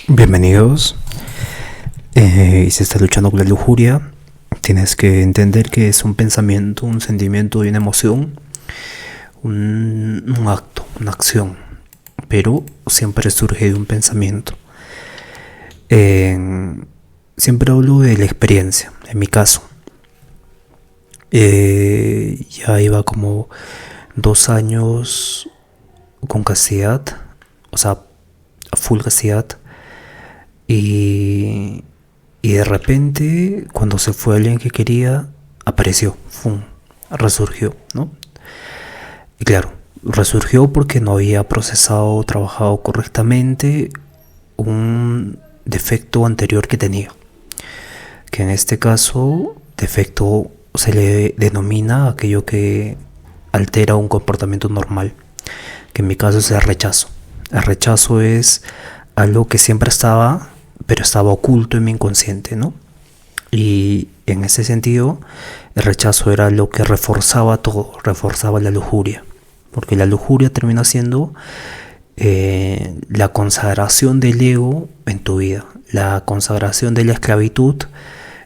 Bienvenidos. Y si estás luchando con la lujuria, tienes que entender que es un pensamiento, un sentimiento y una emoción, un acto, una acción, pero siempre surge de un pensamiento. Siempre hablo de la experiencia, en mi caso. Ya iba como 2 años con castidad, o sea, full castidad. Y, y de repente, cuando se fue alguien que quería, apareció, ¡fum! Resurgió, ¿no? Y claro, resurgió porque no había procesado o trabajado correctamente un defecto anterior que tenía. Que en este caso, defecto se le denomina aquello que altera un comportamiento normal, que en mi caso es el rechazo. El rechazo es algo que siempre estaba, pero estaba oculto en mi inconsciente, ¿no? Y en ese sentido, el rechazo era lo que reforzaba todo, reforzaba la lujuria, porque la lujuria termina siendo la consagración del ego en tu vida, la consagración de la esclavitud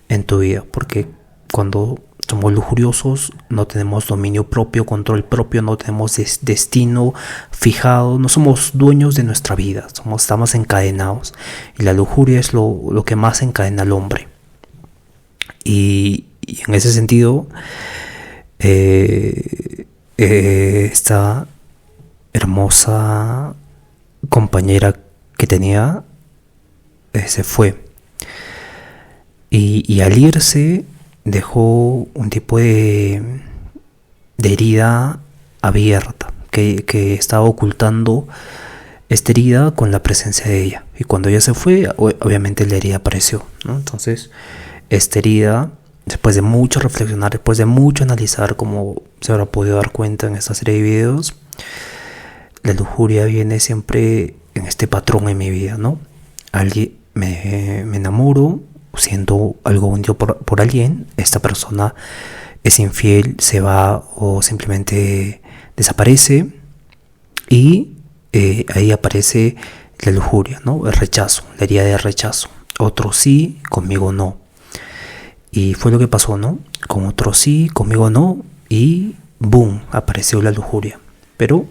en tu vida, porque cuando somos lujuriosos no tenemos dominio propio, control propio, no tenemos destino fijado, no somos dueños de nuestra vida, estamos encadenados, y la lujuria es lo que más encadena al hombre. Y en ese sentido, esta hermosa compañera que tenía se fue, y al irse dejó un tipo de herida abierta que estaba ocultando esta herida con la presencia de ella. Y cuando ella se fue, obviamente la herida apareció, ¿no? Entonces, esta herida, después de mucho reflexionar, después de mucho analizar, como se habrá podido dar cuenta en esta serie de videos, la lujuria viene siempre en este patrón en mi vida, ¿no? Me enamoro, siento algo bonito por alguien, esta persona es infiel, se va o simplemente desaparece, y ahí aparece la lujuria, ¿no? El rechazo, la herida de rechazo. Otro sí, conmigo no. Y fue lo que pasó, ¿no? Con otro sí, conmigo no, y boom, apareció la lujuria. Pero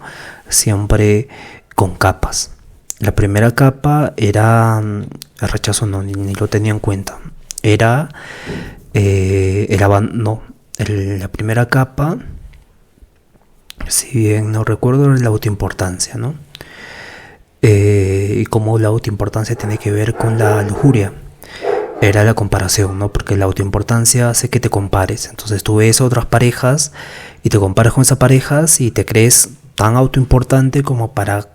siempre con capas. La primera capa era el rechazo, ni lo tenía en cuenta. Era el abandono. La primera capa, si bien no recuerdo, era la autoimportancia, ¿no? Y cómo la autoimportancia tiene que ver con la lujuria. Era la comparación, ¿no? Porque la autoimportancia hace que te compares. Entonces tú ves a otras parejas y te comparas con esas parejas y te crees tan autoimportante como para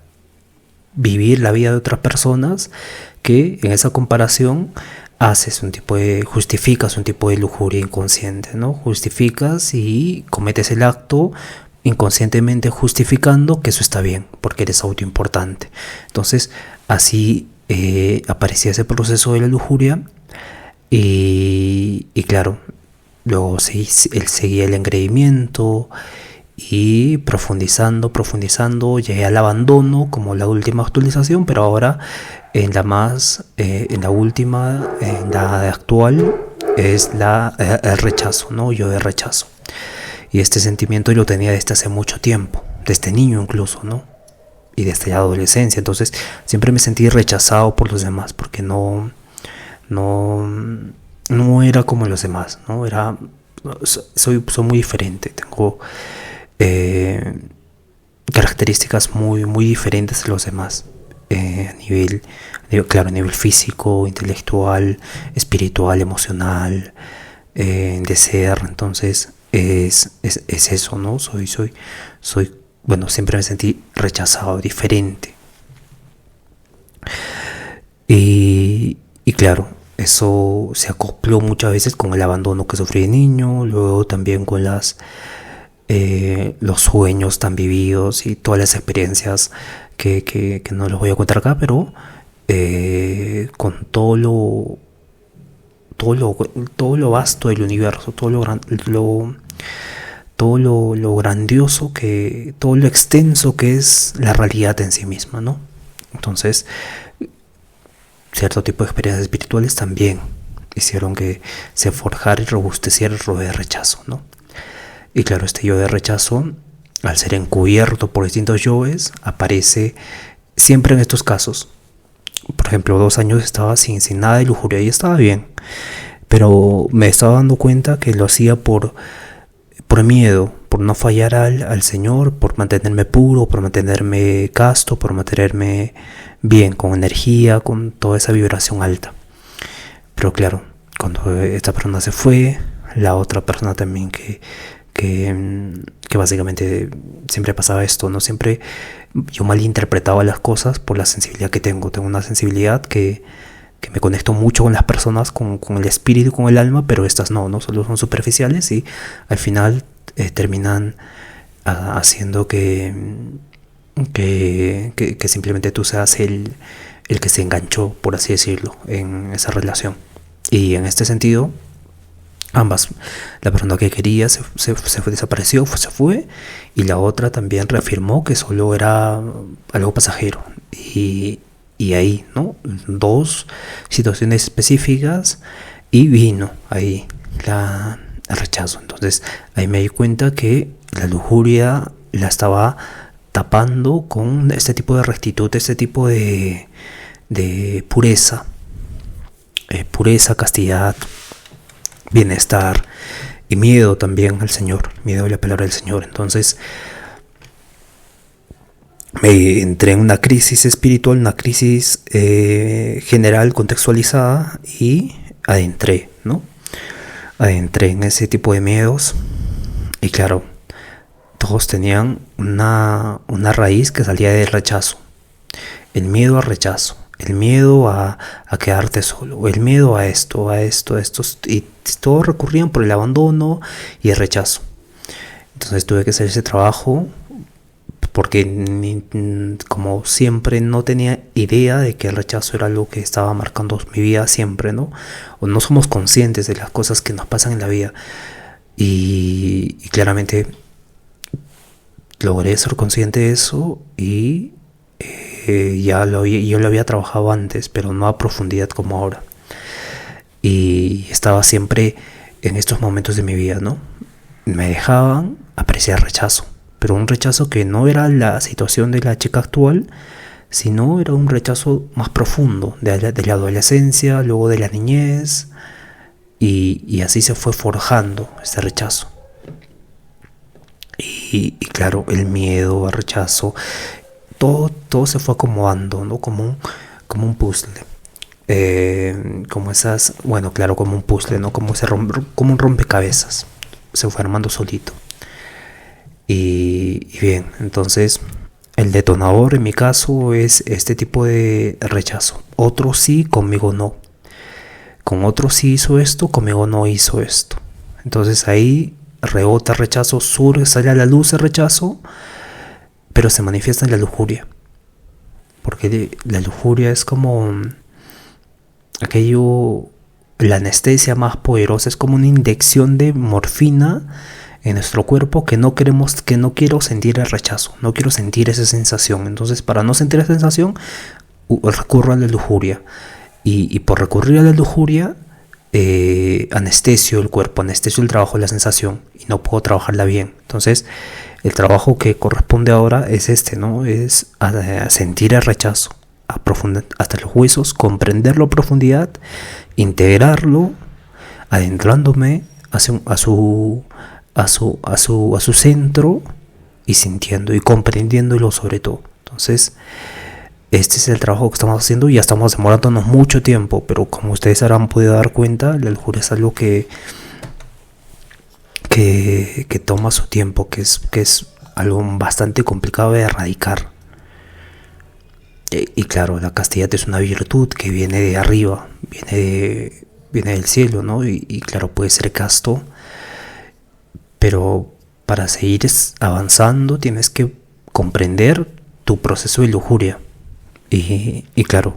vivir la vida de otras personas, que en esa comparación justificas un tipo de lujuria inconsciente, ¿no? Justificas y cometes el acto inconscientemente justificando que eso está bien porque eres autoimportante. Entonces así aparecía ese proceso de la lujuria, y claro, luego él seguía el engreimiento, y profundizando, llegué al abandono como la última actualización, pero ahora en la última, en la actual, es el rechazo, ¿no? Yo de rechazo. Y este sentimiento yo lo tenía desde hace mucho tiempo, desde niño incluso, ¿no? Y desde la adolescencia. Entonces siempre me sentí rechazado por los demás, porque no era como los demás, ¿no? Soy muy diferente, tengo características muy, muy diferentes de los demás, claro, a nivel físico, intelectual, espiritual, emocional, de ser. Entonces es eso, ¿no? Bueno, siempre me sentí rechazado, diferente, y claro, eso se acopló muchas veces con el abandono que sufrí de niño, luego también con los sueños tan vividos y todas las experiencias que no les voy a contar acá, pero con todo lo vasto del universo, todo lo grandioso, todo lo extenso que es la realidad en sí misma, ¿no? Entonces cierto tipo de experiencias espirituales también hicieron que se forjara y robusteciera el yo de rechazo, ¿no? Y claro, este yo de rechazo, al ser encubierto por distintos yoes, aparece siempre en estos casos. Por ejemplo, 2 años estaba sin nada de lujuria y estaba bien, pero me estaba dando cuenta que lo hacía por miedo, por no fallar al Señor, por mantenerme puro, por mantenerme casto, por mantenerme bien, con energía, con toda esa vibración alta. Pero claro, cuando esta persona se fue, la otra persona también que básicamente siempre pasaba esto, ¿no? Siempre yo malinterpretaba las cosas por la sensibilidad que tengo. Tengo una sensibilidad que me conecto mucho con las personas, con el espíritu, con el alma, pero estas no solo son superficiales y al final terminan haciendo que simplemente tú seas el que se enganchó, por así decirlo, en esa relación. Y en este sentido, ambas, la persona que quería se desapareció, se fue, y la otra también reafirmó que solo era algo pasajero. Y ahí, ¿no? 2 situaciones específicas y vino ahí el rechazo. Entonces ahí me di cuenta que la lujuria la estaba tapando con este tipo de rectitud, este tipo de pureza, pureza, castidad, bienestar y miedo también al Señor, miedo a la palabra del Señor. Entonces me entré en una crisis espiritual, una crisis general, contextualizada, y adentré en ese tipo de miedos. Y claro, todos tenían una raíz que salía del rechazo, el miedo al rechazo, el miedo a quedarte solo, el miedo a esto, y todos recurrían por el abandono y el rechazo. Entonces tuve que hacer ese trabajo porque como siempre no tenía idea de que el rechazo era algo que estaba marcando mi vida siempre, ¿no? O no somos conscientes de las cosas que nos pasan en la vida. Y claramente logré ser consciente de eso y yo lo había trabajado antes, pero no a profundidad como ahora. Y estaba siempre en estos momentos de mi vida, ¿no? Me dejaban apreciar rechazo, pero un rechazo que no era la situación de la chica actual, sino era un rechazo más profundo de la adolescencia, luego de la niñez, y así se fue forjando este rechazo. Y claro, el miedo al rechazo, todo se fue acomodando, ¿no? Como un puzzle. Como un puzzle, ¿no? Como un rompecabezas. Se fue armando solito. Y bien, entonces el detonador en mi caso es este tipo de rechazo. Otro sí, conmigo no. Con otro sí hizo esto, conmigo no hizo esto. Entonces ahí rebota el rechazo, sale a la luz el rechazo, pero se manifiesta en la lujuria. Porque la lujuria es como la anestesia más poderosa, es como una inyección de morfina en nuestro cuerpo que no quiero sentir el rechazo, no quiero sentir esa sensación. Entonces, para no sentir esa sensación, recurro a la lujuria. Y por recurrir a la lujuria, anestesio el cuerpo, anestesio el trabajo de la sensación y no puedo trabajarla bien. Entonces, el trabajo que corresponde ahora es ¿no? Es a sentir el rechazo hasta los huesos, comprenderlo a profundidad, integrarlo, adentrándome a su centro y sintiendo y comprendiéndolo sobre todo. Entonces, este es el trabajo que estamos haciendo y ya estamos demorándonos mucho tiempo, pero como ustedes habrán podido dar cuenta, la lujuria es algo que toma su tiempo, que es algo bastante complicado de erradicar. Y claro, la castidad es una virtud que viene de arriba, viene del cielo, ¿no? Y claro, puede ser casto, pero para seguir avanzando tienes que comprender tu proceso de lujuria. Y claro,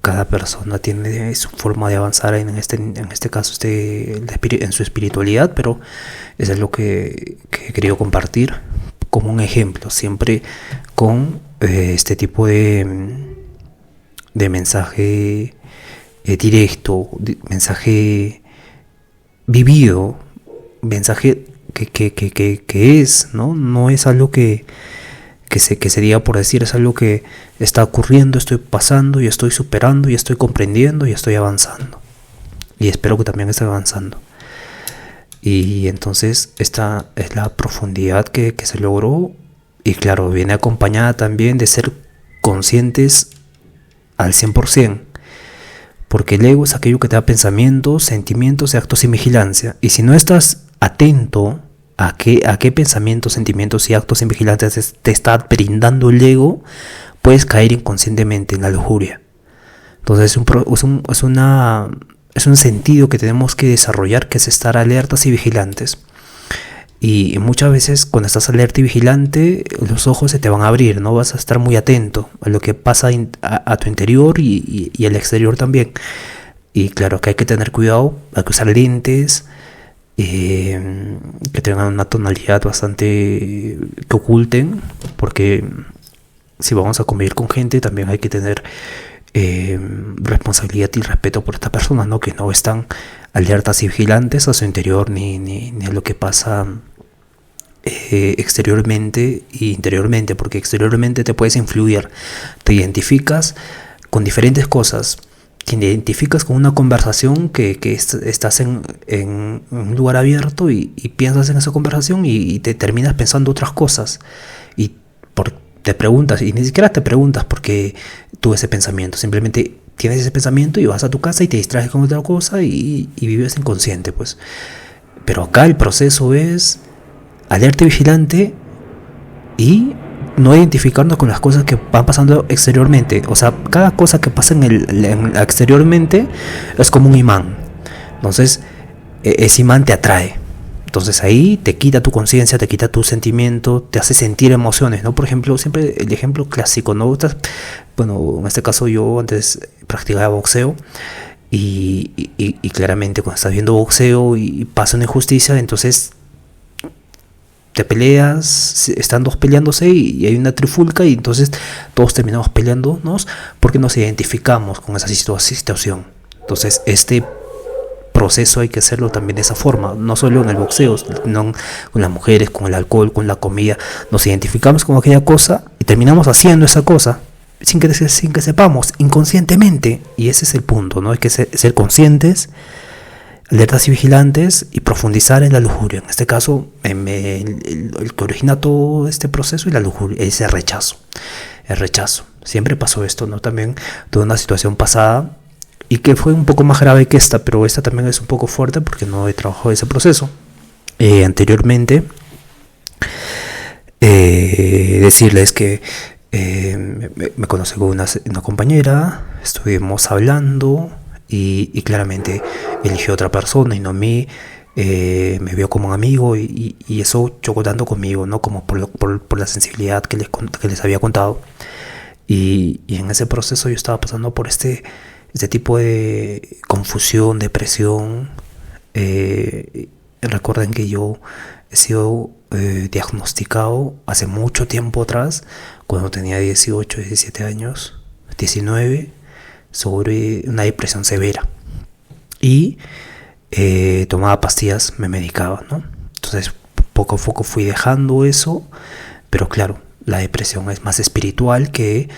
cada persona tiene su forma de avanzar en este caso en su espiritualidad, pero eso es lo que he querido compartir como un ejemplo, siempre con este tipo de mensaje directo, mensaje vivido, mensaje que es, ¿no? No es algo que se diga por decir, es algo que está ocurriendo, estoy pasando y estoy superando y estoy comprendiendo y estoy avanzando. Y espero que también esté avanzando. Y entonces esta es la profundidad que se logró. Y claro, viene acompañada también de ser conscientes al 100%. Porque el ego es aquello que te da pensamientos, sentimientos y actos sin vigilancia. Y si no estás atento a qué pensamientos, sentimientos y actos sin vigilancia te está brindando el ego, puedes caer inconscientemente en la lujuria. Entonces es un sentido que tenemos que desarrollar, que es estar alertas y vigilantes. Y muchas veces cuando estás alerta y vigilante, los ojos se te van a abrir, ¿no? Vas a estar muy atento a lo que pasa a tu interior y al exterior también. Y claro que hay que tener cuidado, hay que usar lentes que tengan una tonalidad bastante, que oculten, porque si vamos a convivir con gente también hay que tener responsabilidad y respeto por estas personas, ¿no? Que no están alertas y vigilantes a su interior ni a lo que pasa exteriormente e interiormente, porque exteriormente te puedes influir, te identificas con diferentes cosas, te identificas con una conversación que estás en un lugar abierto y piensas en esa conversación y te terminas pensando otras cosas y te preguntas, y ni siquiera te preguntas por qué tuve ese pensamiento, simplemente tienes ese pensamiento y vas a tu casa y te distraes con otra cosa y vives inconsciente, pues. Pero acá el proceso es alerta y vigilante y no identificarnos con las cosas que van pasando exteriormente. O sea, cada cosa que pasa exteriormente es como un imán. Entonces, ese imán te atrae. Entonces ahí te quita tu conciencia, te quita tu sentimiento, te hace sentir emociones, ¿no? Por ejemplo, siempre el ejemplo clásico, ¿no? Bueno, en este caso yo antes practicaba boxeo y claramente cuando estás viendo boxeo y pasa una injusticia, entonces te peleas, están dos peleándose y hay una trifulca y entonces todos terminamos peleándonos porque nos identificamos con esa situación. Entonces este proceso hay que hacerlo también de esa forma, no solo en el boxeo, sino con las mujeres, con el alcohol, con la comida. Nos identificamos con aquella cosa y terminamos haciendo esa cosa sin que sepamos, inconscientemente. Y ese es el punto, ¿no? Hay que ser conscientes, alertas y vigilantes y profundizar en la lujuria. En este caso, el que origina todo este proceso y la lujuria es el rechazo. El rechazo. Siempre pasó esto, ¿no? También tuve una situación pasada y que fue un poco más grave que esta, pero esta también es un poco fuerte porque no he trabajado ese proceso. Anteriormente, decirles que me conocí con una compañera, estuvimos hablando y claramente eligió a otra persona y no a mí. Me vio como un amigo y eso chocó tanto conmigo, ¿no? Como por la sensibilidad que les había contado. Y en ese proceso yo estaba pasando por este tipo de confusión, depresión. Recuerden que yo he sido diagnosticado hace mucho tiempo atrás, cuando tenía 18, 17 años, 19, sobre una depresión severa. Y tomaba pastillas, me medicaba, ¿no? Entonces poco a poco fui dejando eso, pero claro, la depresión es más espiritual que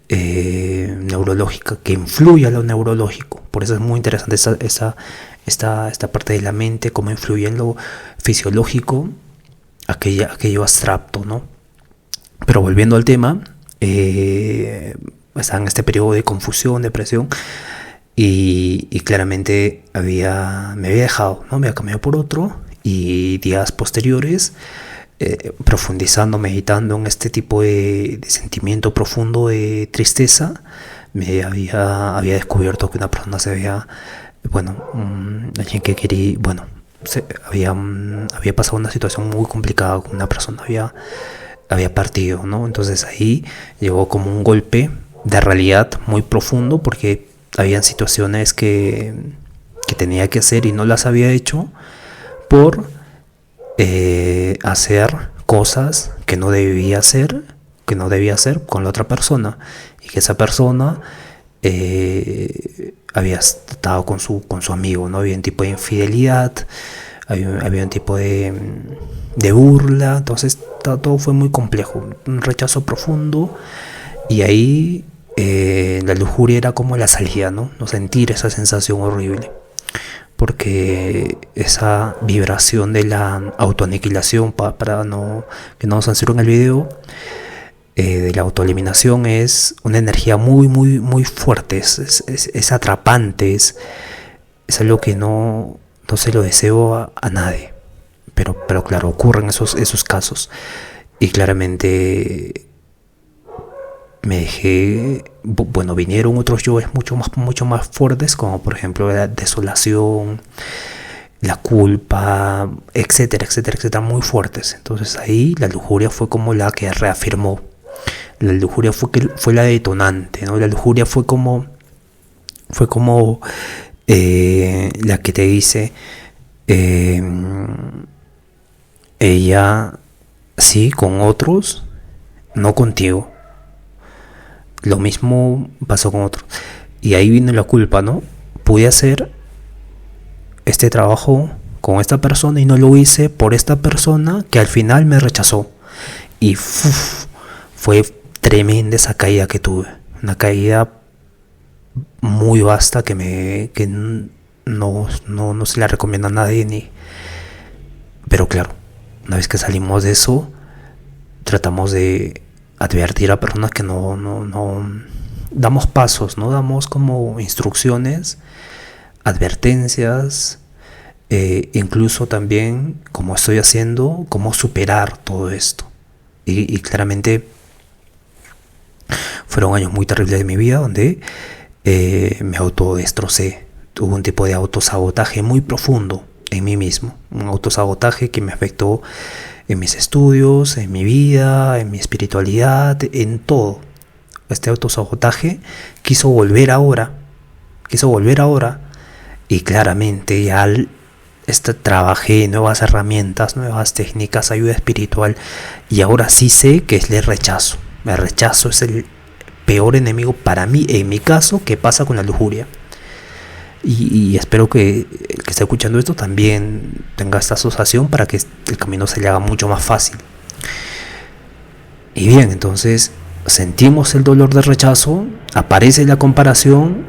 neurológica, que influye a lo neurológico. Por eso es muy interesante esta parte de la mente, cómo influye en lo fisiológico, aquello abstracto, ¿no? Pero volviendo al tema, estaba en este periodo de confusión, depresión, y claramente me había dejado, ¿no? Me había cambiado por otro, y días posteriores, profundizando, meditando en este tipo de sentimiento profundo de tristeza, me había descubierto que una persona se había, alguien que quería, había pasado una situación muy complicada con una persona, había partido, ¿no? Entonces ahí llegó como un golpe de realidad muy profundo, porque habían situaciones que tenía que hacer y no las había hecho por hacer cosas que no debía hacer que no debía hacer con la otra persona, y que esa persona había estado con su amigo, ¿no? Había un tipo de infidelidad, había un tipo de burla. Entonces todo fue muy complejo, un rechazo profundo. Y ahí la lujuria era como la salida, ¿no? No sentir esa sensación horrible, porque esa vibración de la autoaniquilación, para no que no censuren el video, de la autoeliminación, es una energía muy muy muy fuerte, es atrapante, es algo que no se lo deseo a nadie, pero claro, ocurren esos casos. Y claramente me dejé, bueno, vinieron otros yoes mucho más fuertes, como por ejemplo la desolación, la culpa, etcétera, etcétera, etcétera, muy fuertes. Entonces ahí la lujuria fue como la que reafirmó. La lujuria fue la detonante, ¿no? La lujuria fue como la que te dice, ella sí con otros, no contigo. Lo mismo pasó con otros. Y ahí vino la culpa, ¿no? Pude hacer este trabajo con esta persona y no lo hice por esta persona que al final me rechazó. Y fue tremenda esa caída que tuve. Una caída muy vasta que no se la recomienda a nadie ni. Pero claro, una vez que salimos de eso, tratamos de advertir a personas que no damos pasos, no damos como instrucciones, advertencias, incluso también, como estoy haciendo, cómo superar todo esto. Y claramente fueron años muy terribles de mi vida donde me autodestrocé. Tuve un tipo de autosabotaje muy profundo en mí mismo, un autosabotaje que me afectó en mis estudios, en mi vida, en mi espiritualidad, en todo. Este autosabotaje quiso volver ahora, y claramente ya trabajé nuevas herramientas, nuevas técnicas, ayuda espiritual, y ahora sí sé que es el rechazo. El rechazo es el peor enemigo para mí, en mi caso, que pasa con la lujuria. Y espero que el que esté escuchando esto también tenga esta asociación para que el camino se le haga mucho más fácil. Y bien, entonces sentimos el dolor del rechazo, aparece la comparación,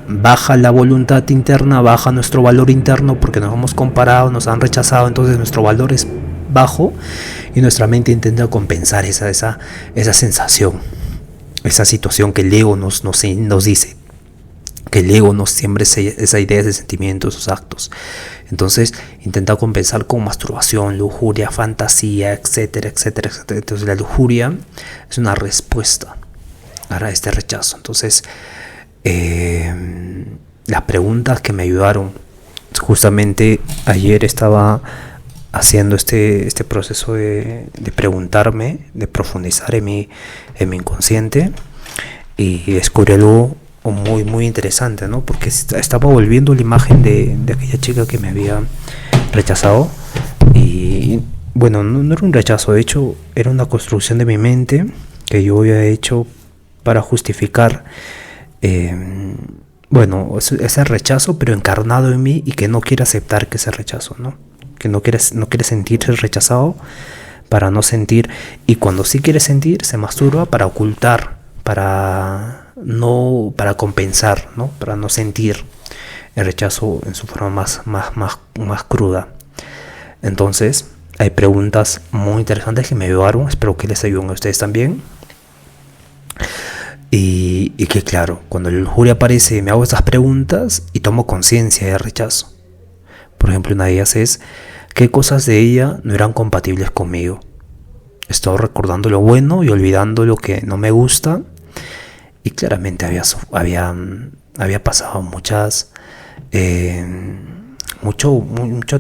baja la voluntad interna, baja nuestro valor interno porque nos hemos comparado, nos han rechazado, entonces nuestro valor es bajo y nuestra mente intenta compensar esa sensación, esa situación que el ego nos dice, que el ego nos siembra esa idea, ese sentimiento, esos actos. Entonces intenta compensar con masturbación, lujuria, fantasía, etcétera, etcétera, etcétera. Entonces la lujuria es una respuesta a este rechazo. Entonces las preguntas que me ayudaron, justamente ayer estaba haciendo este proceso de preguntarme, de profundizar en mi inconsciente, y descubrí algo muy muy interesante, ¿no? Porque estaba volviendo la imagen de aquella chica que me había rechazado, y bueno, no era un rechazo, de hecho era una construcción de mi mente que yo había hecho para justificar bueno, ese rechazo, pero encarnado en mí, y que no quiere aceptar que ese rechazo, ¿no? Que no quiere sentirse rechazado, para no sentir, y cuando sí quiere sentir se masturba para ocultar, para compensar, ¿no? Para no sentir el rechazo en su forma más cruda. Entonces hay preguntas muy interesantes que me ayudaron, espero que les ayuden a ustedes también. Y que claro, cuando la lujuria aparece, me hago estas preguntas y tomo conciencia de rechazo. Por ejemplo, una de ellas es: ¿qué cosas de ella no eran compatibles conmigo? Estoy recordando lo bueno y olvidando lo que no me gusta. Y claramente había pasado mucha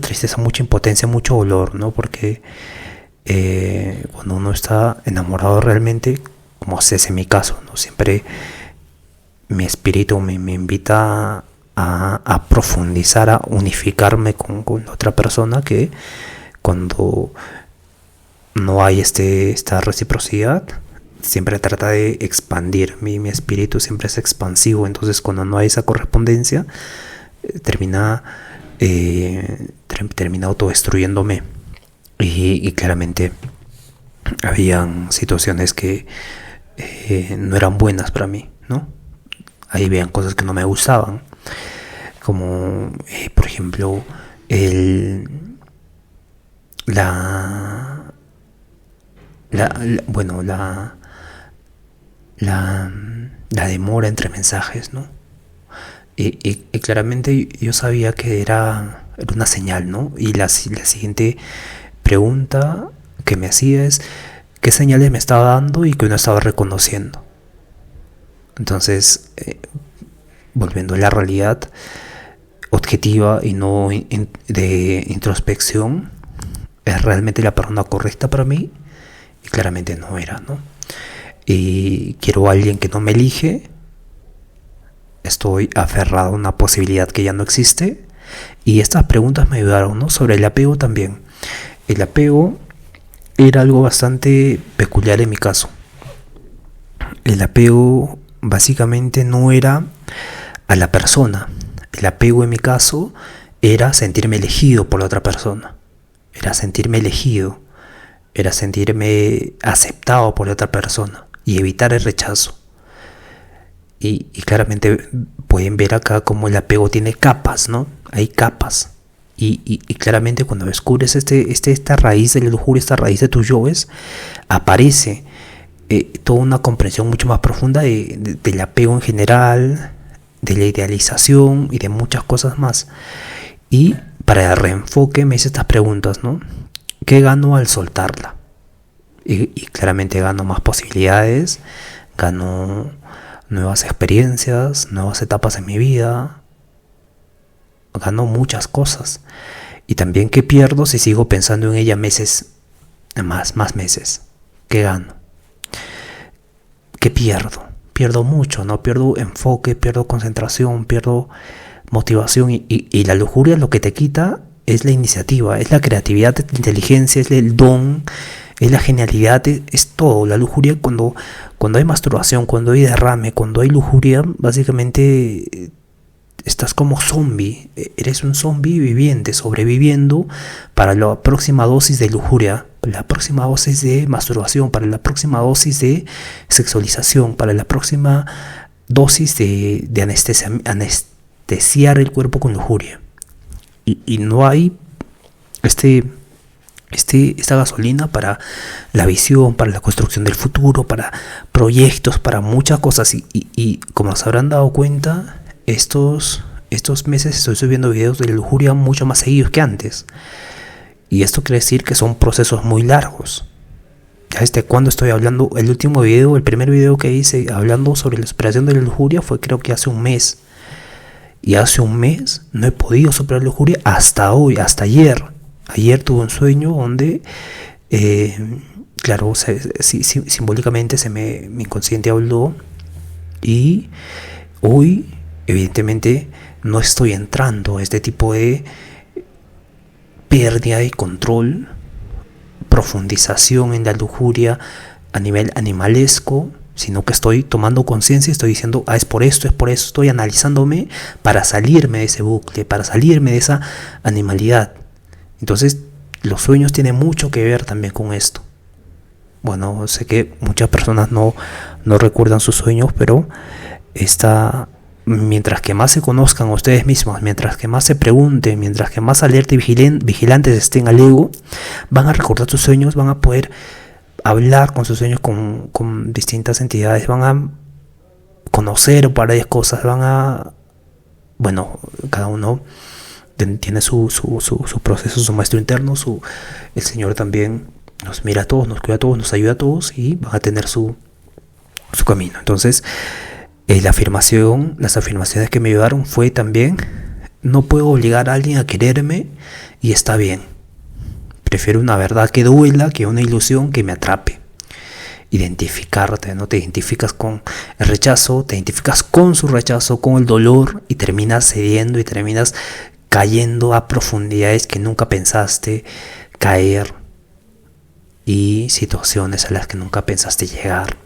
tristeza, mucha impotencia, mucho dolor, ¿no? Porque cuando uno está enamorado realmente, como es en mi caso, ¿no? Siempre mi espíritu me invita a profundizar, a unificarme con otra persona, que cuando no hay esta reciprocidad, siempre trata de expandir, mi espíritu siempre es expansivo, entonces cuando no hay esa correspondencia, termina, termina autodestruyéndome. Y claramente habían situaciones que no eran buenas para mí, ¿no? Ahí veían cosas que no me gustaban, como por ejemplo la, bueno, la demora entre mensajes, ¿no? Y claramente yo sabía que era una señal, ¿no? Y la siguiente pregunta que me hacía es qué señales me estaba dando y que no estaba reconociendo. Entonces, volviendo a la realidad objetiva y no de introspección, ¿es realmente la persona correcta para mí? Y claramente no era, ¿no? Y quiero a alguien que no me elige. Estoy aferrado a una posibilidad que ya no existe. Y estas preguntas me ayudaron, ¿no? Sobre el apego también. El apego era algo bastante peculiar en mi caso. El apego básicamente no era a la persona. El apego en mi caso era sentirme elegido por la otra persona. Era sentirme elegido. Era sentirme aceptado por la otra persona. Y evitar el rechazo. Y claramente pueden ver acá como el apego tiene capas, ¿no? Hay capas. Y claramente cuando descubres esta raíz de la lujuria, esta raíz de tus yoes, aparece toda una comprensión mucho más profunda del apego en general, de la idealización y de muchas cosas más. Y para el reenfoque me hice estas preguntas, ¿no? ¿Qué gano al soltarla? Y claramente gano más posibilidades, gano nuevas experiencias, nuevas etapas en mi vida, gano muchas cosas. Y también qué pierdo si sigo pensando en ella meses, más meses. ¿Qué gano? ¿Qué pierdo? Pierdo mucho, ¿no? Pierdo enfoque, pierdo concentración, pierdo motivación y la lujuria lo que te quita es la iniciativa, es la creatividad, es la inteligencia, es el don, es la genialidad, es todo. La lujuria cuando hay masturbación, cuando hay derrame, cuando hay lujuria, básicamente estás como zombie, eres un zombie viviente, sobreviviendo para la próxima dosis de lujuria, para la próxima dosis de masturbación, para la próxima dosis de sexualización, para la próxima dosis de anestesiar el cuerpo con lujuria. Y no hay esta gasolina para la visión, para la construcción del futuro, para proyectos, para muchas cosas. Y como se habrán dado cuenta, estos meses estoy subiendo videos de lujuria mucho más seguidos que antes. Y esto quiere decir que son procesos muy largos. Ya cuando estoy hablando, el último video, el primer video que hice hablando sobre la superación de la lujuria fue creo que hace un mes. Y hace un mes no he podido superar la lujuria hasta hoy, hasta ayer. Ayer tuve un sueño donde, claro, simbólicamente mi inconsciente habló. Y hoy, evidentemente, no estoy entrando a este tipo de pérdida de control, profundización en la lujuria a nivel animalesco, sino que estoy tomando conciencia y estoy diciendo, es por esto, estoy analizándome para salirme de ese bucle, para salirme de esa animalidad. Entonces, los sueños tienen mucho que ver también con esto. Bueno, sé que muchas personas no recuerdan sus sueños, pero mientras que más se conozcan a ustedes mismos, mientras que más se pregunten, mientras que más alerta y vigilantes estén al ego, van a recordar sus sueños, van a poder hablar con sus sueños con distintas entidades, van a conocer varias cosas, bueno, cada uno tiene su proceso, su maestro interno, el Señor también nos mira a todos, nos cuida a todos, nos ayuda a todos y van a tener su camino. Entonces, las afirmaciones que me ayudaron fue también, no puedo obligar a alguien a quererme y está bien. Prefiero una verdad que duela que una ilusión que me atrape. Identificarte, ¿no? Te identificas con el rechazo, te identificas con su rechazo, con el dolor y terminas cediendo y terminas cayendo a profundidades que nunca pensaste caer y situaciones a las que nunca pensaste llegar.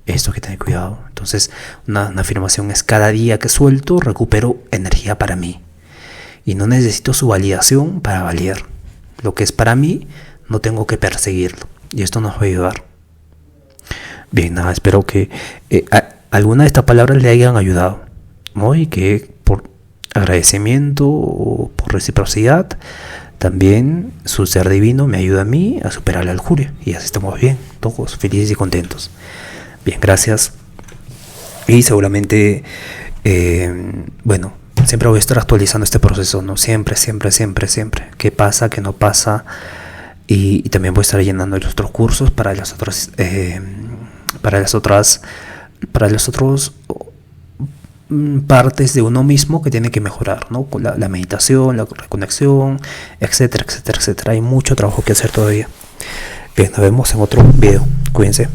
Esto hay que tener cuidado. Entonces, una afirmación es: cada día que suelto, recupero energía para mí. Y no necesito su validación para valer. Lo que es para mí, no tengo que perseguirlo. Y esto nos va a ayudar. Bien, nada, espero que alguna de estas palabras le hayan ayudado, ¿no? Y que por agradecimiento o por reciprocidad, también su ser divino me ayuda a mí a superar la lujuria. Y así estamos bien, todos felices y contentos. Bien, gracias. Y seguramente, bueno, siempre voy a estar actualizando este proceso, ¿no? Siempre, siempre, siempre, siempre. ¿Qué pasa? ¿Qué no pasa? Y también voy a estar llenando los otros cursos para las otras, para las otros partes de uno mismo que tiene que mejorar, ¿no? Con la meditación, la reconexión, etcétera, etcétera, etcétera. Hay mucho trabajo que hacer todavía. Bien, nos vemos en otro video. Cuídense.